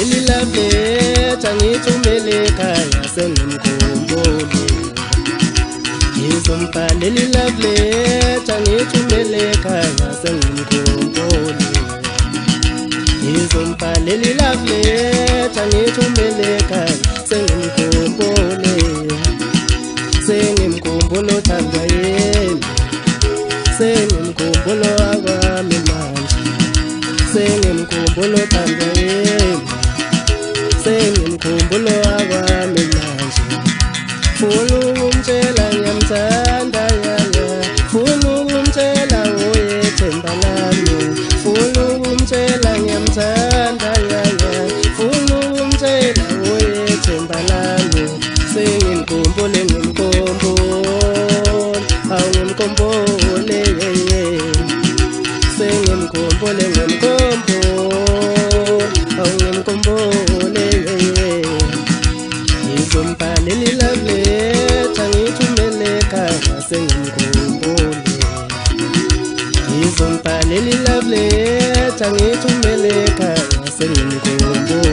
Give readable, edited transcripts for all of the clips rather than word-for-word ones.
leli love letter ngithumele ekhaya sengimkhumbule. Ngizombhala leli love letter ngithumele ekhaya sengimkhumbule. Ngizombhala leli love letter ngithumele ekhaya sengimkhumbule. Sengimkhumbula uthandwa yena, sengimkhumbula akwami manje. Sengimkhumbula uthandwa yena, sengimkhumbula akwami manje. Funa ukumtshela ngiyamthanda yaya, funa ukumtshela uyethemba lami. Funa ukumtshela ngiyamthanda yaya, funa ukumtshela uyethemba lami. Sengimkhumbule ngimkhumbule, awu ngimkhumbule sengimkhumbule ngimkhumbule, awu ngimkhumbule Ngizombhala leli love letter ngithumele ekhaya sengimkhumbule. Ngizombhala leli love letter ngithumele ekhaya sengimkhumbule.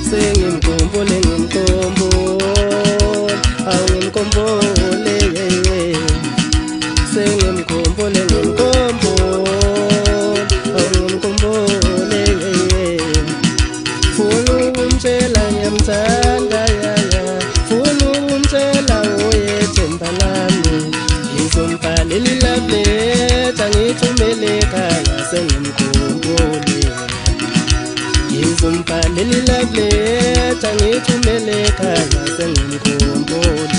Sengimkhumbule ngimkhumbule, awu ngimkhumbule sengimkhumbule ngimkhumbule, awu ngimkhumbule Funa ukumtshela ngiyamthanda yaya, funa ukumtshela uyethemba lami. Ngizombhala leli love letter ngithumele ekhaya sengimkhumbule. Ngizombhala leli love letter ngithumele ekhaya sengimkhumbule.